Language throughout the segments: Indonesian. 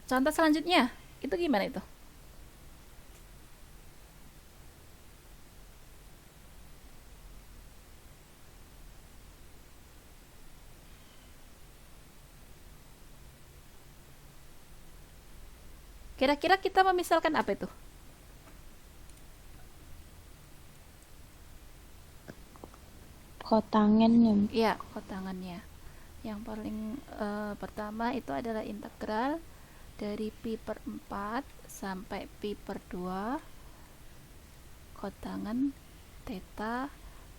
Contoh selanjutnya, itu gimana itu? Kira-kira kita memisalkan apa itu? Kotangannya. Iya, kotangannya. Yang paling pertama itu adalah integral dari pi per 4 sampai pi per 2 kotangan theta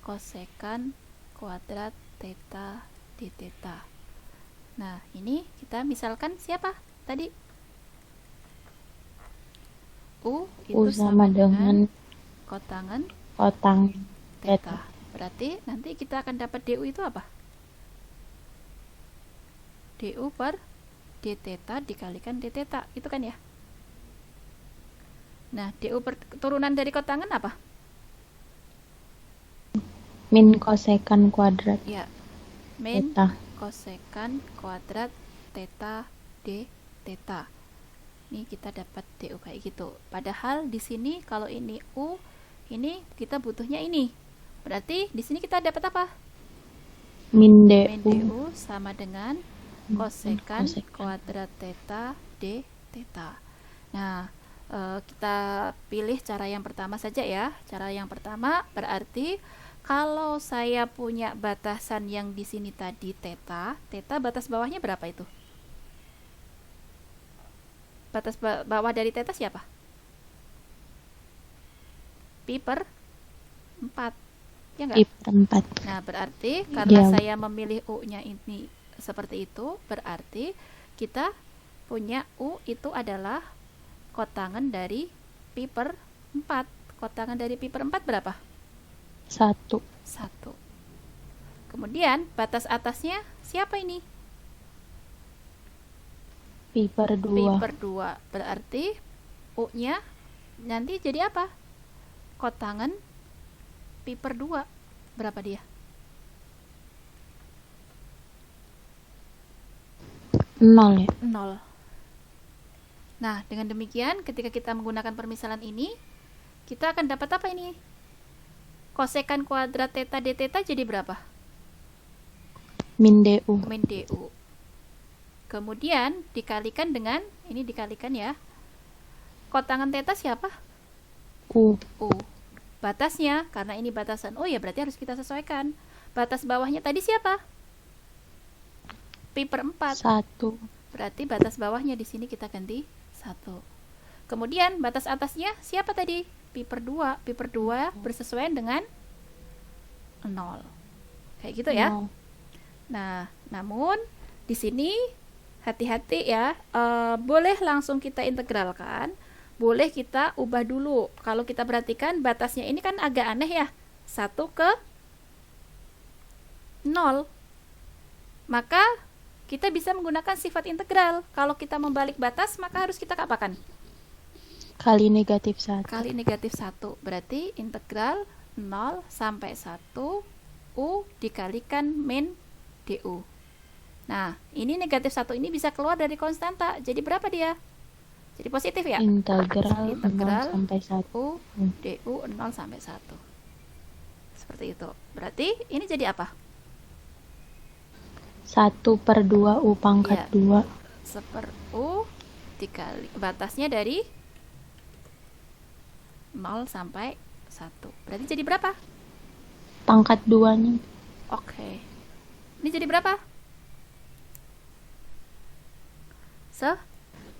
kosekan kuadrat theta d theta. Nah, ini kita misalkan siapa tadi? U U itu sama dengan kotangan kotang theta. theta. Berarti nanti kita akan dapat du itu apa? Du per d theta dikalikan d theta, itu kan ya? Nah, du per turunan dari kotangan apa? Min kosekan kuadrat Ya, min theta. kosekan kuadrat theta d theta. Ini kita dapat du kayak gitu. Padahal di sini kalau ini u, ini kita butuhnya ini. Berarti di sini kita dapat apa? Min Min du du sama dengan kosekan kuadrat theta d theta. Nah, kita pilih cara yang pertama saja ya. Cara yang pertama berarti kalau saya punya batasan yang di sini tadi theta, theta batas bawahnya berapa itu? Batas bawah dari theta siapa? Pi per 4. Ya enggak? pi per 4. Nah, berarti karena Ya. saya memilih U-nya ini seperti itu, berarti kita punya U itu adalah kotangan dari pi per 4. Kotangan dari pi per 4 berapa? 1. 1. Kemudian batas atasnya siapa ini? Pi per Pi 2. per 2. Berarti U-nya nanti jadi apa? Kotangan pi per 2. Berapa dia? 0 ya. 0. Nah, dengan demikian ketika kita menggunakan permisalan ini, kita akan dapat apa ini? Kosekan kuadrat theta d theta jadi berapa? Min du. Min du. Kemudian dikalikan dengan, ini dikalikan ya, kotangan theta siapa? U. U. Batasnya, karena ini batasan U ya berarti harus kita sesuaikan. Batas bawahnya tadi siapa? Pi per 4. 1. Berarti batas bawahnya di sini kita ganti 1. Kemudian batas atasnya siapa tadi? Pi per 2. Pi per 2 bersesuaian dengan 0. Kayak gitu ya. 0. Nah, namun di sini hati-hati ya. Boleh langsung kita integralkan, boleh kita ubah dulu. Kalau kita perhatikan batasnya ini kan agak aneh ya. 1 ke 0. Maka kita bisa menggunakan sifat integral. Kalau kita membalik batas, maka harus kita apakan? Kali negatif 1. Kali negatif 1. Berarti integral 0 sampai 1 U dikalikan min du. Nah, ini negatif 1 ini bisa keluar dari konstanta. Jadi berapa dia? Jadi positif ya? Integral 0 Integral sampai 1. U du 0 sampai 1. Seperti itu. Berarti ini jadi apa? 1 per 2 U pangkat Ya. 2. Seper U dikali batasnya dari 0 sampai 1. Berarti jadi berapa? Pangkat 2-nya. Oke. Ini jadi berapa?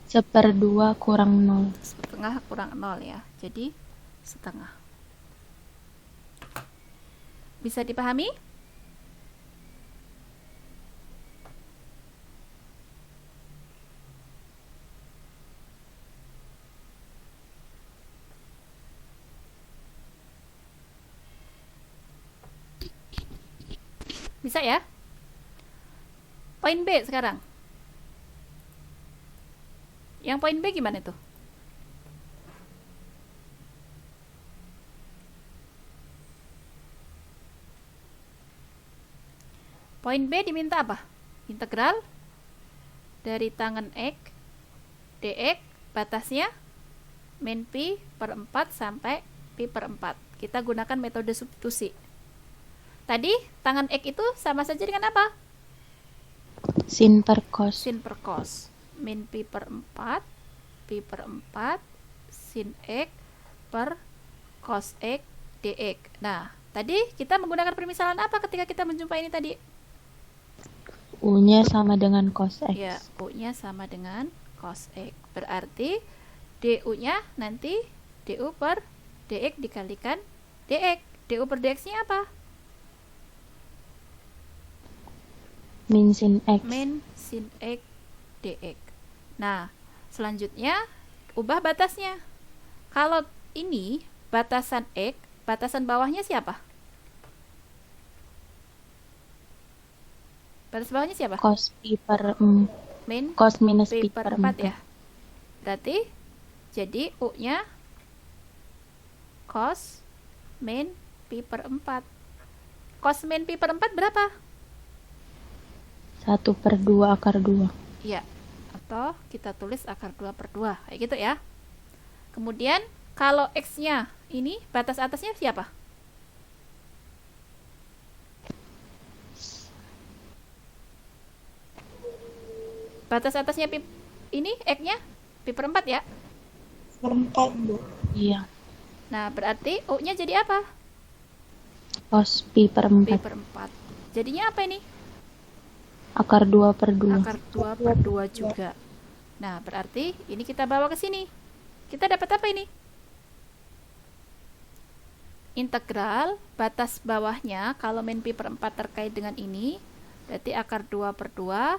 Seper 2 kurang 0. Setengah kurang 0 ya. Jadi setengah. Bisa dipahami? Bisa ya? Poin B sekarang. Yang poin B gimana tuh? Poin B diminta apa? Integral dari tangan X dx batasnya min pi per 4 sampai pi per 4. Kita gunakan metode substitusi. Tadi tangan X itu sama saja dengan apa? Sin per cos. Sin per cos. Min pi per 4, pi per 4, sin X per cos X dx. Nah, tadi kita menggunakan permisalan apa ketika kita menjumpai ini tadi? U-nya sama dengan cos X. Ya, U-nya sama dengan cos X. Berarti du-nya nanti du per dx dikalikan dx. Du per dx-nya apa? Min sin X. Min sin X dx. Nah, selanjutnya ubah batasnya. Kalau ini batasan X, batasan bawahnya siapa? Batas bawahnya siapa? Cos pi per Min cos minus pi pi per per 4 4. ya. Berarti jadi U-nya cos min pi per 4. Cos min pi per 4 berapa? 1 per 2 akar 2. Iya. Atau kita tulis akar 2 per 2. Kayak gitu ya. Kemudian kalau X-nya ini batas atasnya siapa? Batas atasnya pi ini X-nya pi per 4 ya. Per 4, Bu. Iya. Nah, berarti U-nya jadi apa? Cos pi per Pi 4 per 4. Jadinya apa ini? akar 2 per 2. Akar 2 per 2 juga. Nah, berarti ini kita bawa ke sini. Kita dapat apa ini? Integral batas bawahnya kalau min pi per 4 terkait dengan ini, berarti akar 2 per 2.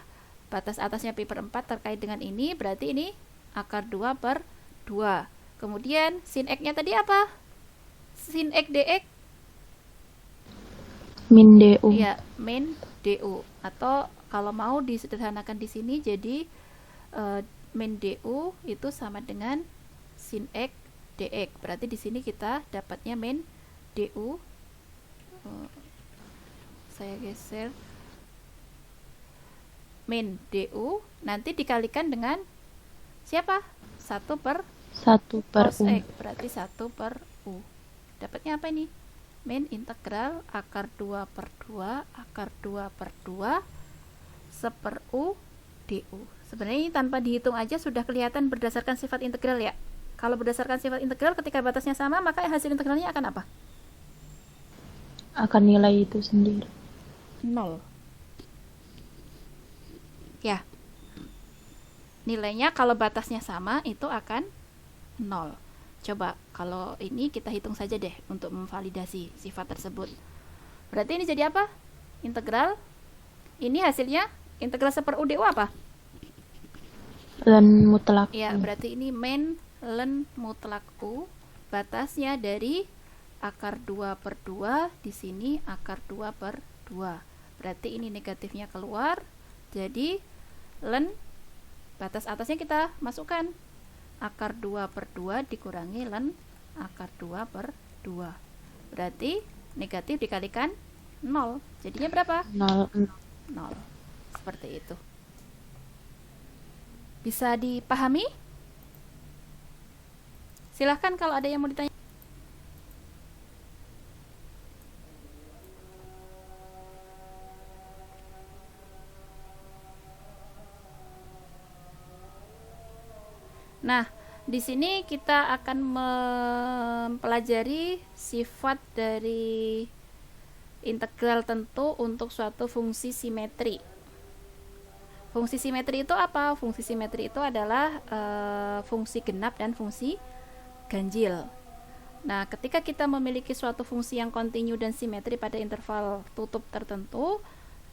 Batas atasnya pi per 4 terkait dengan ini, berarti ini akar 2 per 2. Kemudian sin X-nya tadi apa? Sin X dx? Min du. Iya, min du. Atau kalau mau disederhanakan di sini jadi min du itu sama dengan sin X dx. Berarti di sini kita dapatnya min du. Saya geser. Min du nanti dikalikan dengan siapa? 1 per 1 per cos U. X. Berarti 1 per U. Dapatnya apa ini? Min integral akar 2 per 2 akar 2 per 2 seper U du. Sebenarnya ini tanpa dihitung aja sudah kelihatan berdasarkan sifat integral ya. Kalau berdasarkan sifat integral ketika batasnya sama, maka hasil integralnya akan apa? Akan nilai itu sendiri. 0. Ya. Nilainya kalau batasnya sama itu akan 0. Coba kalau ini kita hitung saja deh untuk memvalidasi sifat tersebut. Berarti ini jadi apa? Integral. Ini hasilnya integral seper U du apa? Len mutlak. Ya, berarti ini min len mutlak U. Batasnya dari akar 2 per 2, di sini akar 2 per 2. Berarti ini negatifnya keluar. Jadi len batas atasnya kita masukkan. Akar 2 per 2 dikurangi len akar 2 per 2. Berarti negatif dikalikan 0. Jadinya berapa? 0. 0. Seperti itu. Bisa dipahami? Silahkan kalau ada yang mau ditanya. Nah, di sini kita akan mempelajari sifat dari integral tentu untuk suatu fungsi simetri. Fungsi simetri itu apa? Fungsi simetri itu adalah fungsi genap dan fungsi ganjil. Nah, ketika kita memiliki suatu fungsi yang kontinu dan simetri pada interval tutup tertentu,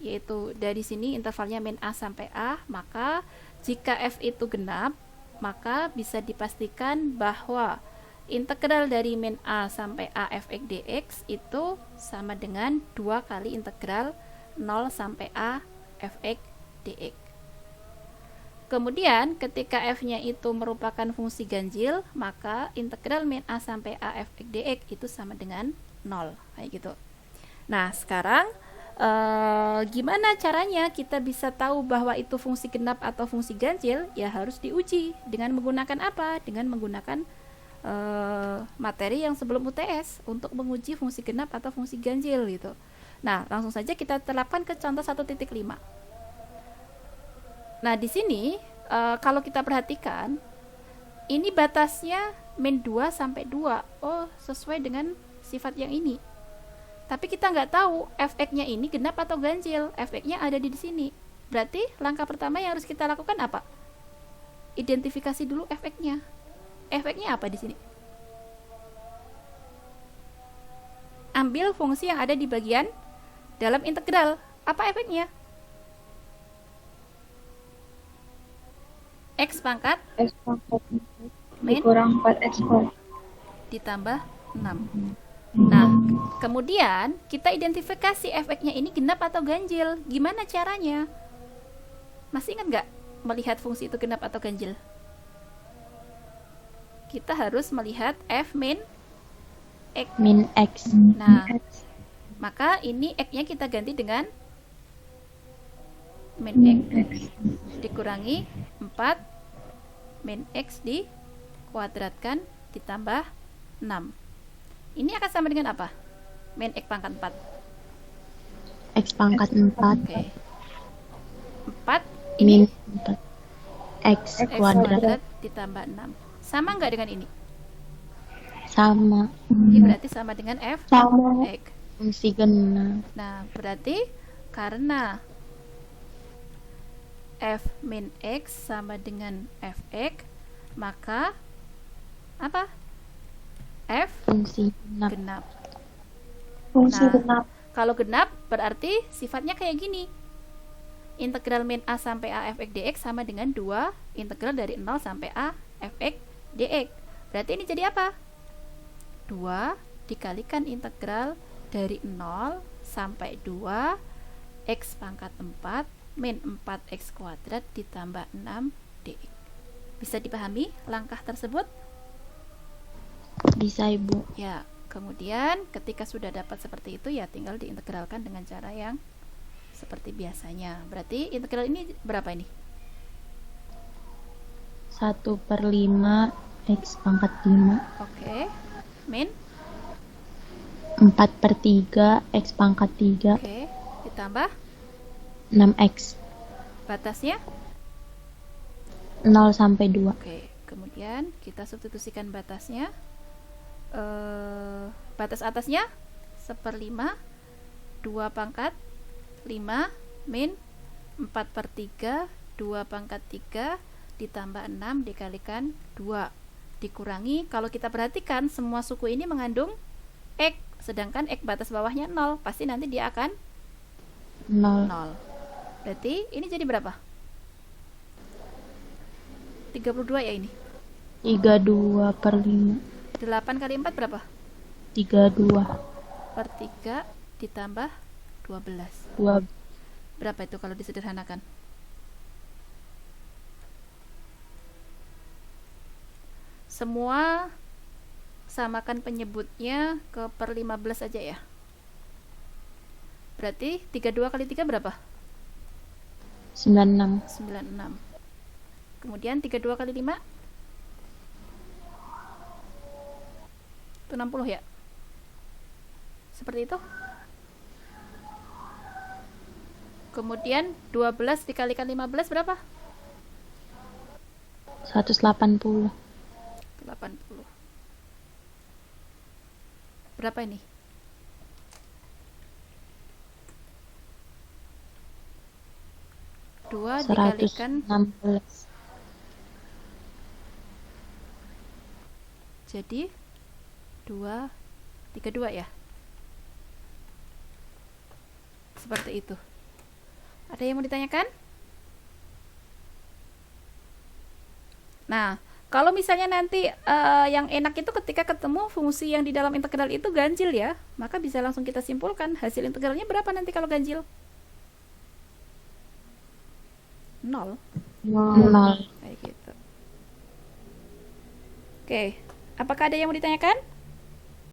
yaitu dari sini intervalnya min A sampai A, maka jika f itu genap, maka bisa dipastikan bahwa integral dari min A sampai A fx dx itu sama dengan 2 kali integral 0 sampai A fx dx. Kemudian ketika f-nya itu merupakan fungsi ganjil, maka integral min A sampai A fx dx itu sama dengan 0, kayak gitu. Nah, sekarang Gimana caranya kita bisa tahu bahwa itu fungsi genap atau fungsi ganjil? Ya harus diuji dengan menggunakan apa? Dengan menggunakan materi yang sebelum UTS untuk menguji fungsi genap atau fungsi ganjil gitu. Nah, langsung saja kita terapkan ke contoh 1.5. Nah, di sini kalau kita perhatikan ini batasnya min 2 sampai 2. Oh, sesuai dengan sifat yang ini. Tapi kita nggak tahu fx-nya ini genap atau ganjil. Fx-nya ada di sini. Berarti langkah pertama yang harus kita lakukan apa? Identifikasi dulu fx-nya. Fx-nya apa di sini? Ambil fungsi yang ada di bagian dalam integral. Apa fx-nya? X pangkat X pangkat 4 min dikurang 4X kuadrat. ditambah 6. Nah, kemudian kita identifikasi fx-nya ini genap atau ganjil. Gimana caranya? Masih ingat nggak melihat fungsi itu genap atau ganjil? Kita harus melihat f min x. Min X. Nah, maka ini x-nya kita ganti dengan min x dikurangi 4 min x dikuadratkan ditambah 6. Ini akan sama dengan apa? Min x pangkat 4. X pangkat 4. Oke. 4 ini Min 4. X x kuadrat. kuadrat ditambah 6. Sama nggak dengan ini? Sama. Ini berarti sama dengan f Sama. x. Fungsi genap. Nah, berarti karena f min x sama dengan fx, maka apa? F Fungsi genap. genap. Fungsi Nah, genap. kalau genap berarti sifatnya kayak gini. Integral min a sampai a fx dx sama dengan 2 integral dari 0 sampai a fx dx. Berarti ini jadi apa? 2 dikalikan integral dari 0 sampai 2 x pangkat 4 min 4x kuadrat ditambah 6 dx. Bisa dipahami langkah tersebut? Bisa, Ibu. Ya, kemudian ketika sudah dapat seperti itu ya tinggal diintegralkan dengan cara yang seperti biasanya. Berarti integral ini berapa ini? 1/5 X pangkat 5. Oke. Min? 4/3 X pangkat 3. Oke. Ditambah 6X. batasnya? 0 sampai 2. Oke. Kemudian kita substitusikan batasnya. Batas atasnya 1/5 2 pangkat 5 min 4/3 2 pangkat 3 ditambah 6 dikalikan 2 dikurangi, kalau kita perhatikan semua suku ini mengandung X, sedangkan X batas bawahnya 0, pasti nanti dia akan 0. 0. Berarti ini jadi berapa? 32 ya ini. 32/5. 8 kali 4 berapa? 32. Per 3 ditambah 12. 2. Berapa itu kalau disederhanakan? Semua samakan penyebutnya ke per 15 aja ya. Berarti 32 kali 3 berapa? 96. 96. Kemudian 32 kali 5 itu 60 ya. Seperti itu. Kemudian 12 dikalikan 15 berapa? 180. 80. Berapa ini? Dua dikalikan 116. jadi 2 32 ya. Seperti itu. Ada yang mau ditanyakan? Nah, kalau misalnya nanti yang enak itu ketika ketemu fungsi yang di dalam integral itu ganjil ya, maka bisa langsung kita simpulkan hasil integralnya berapa nanti kalau ganjil? 0. 0. Kayak gitu. Oke, apakah ada yang mau ditanyakan?